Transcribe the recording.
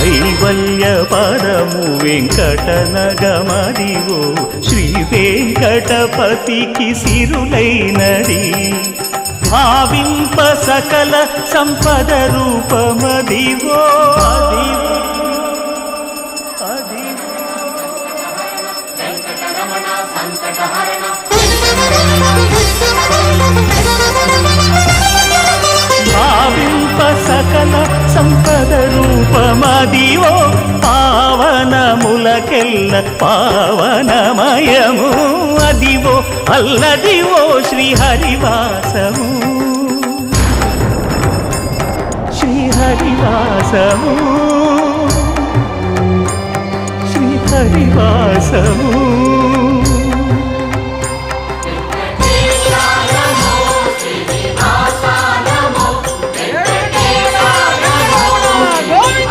కైవల్య పరము వెంకటనగమదివో శ్రీ వెంకటపతికి సిరులైనది భావింప సకల సంపద రూపమదివో భావింప సకల సంపద రూపమదివో పావనములకెల్ల పావనమయము అదివో అల్లదివో శ్రీహరివాసము శ్రీహరివాసము శ్రీహరివాసము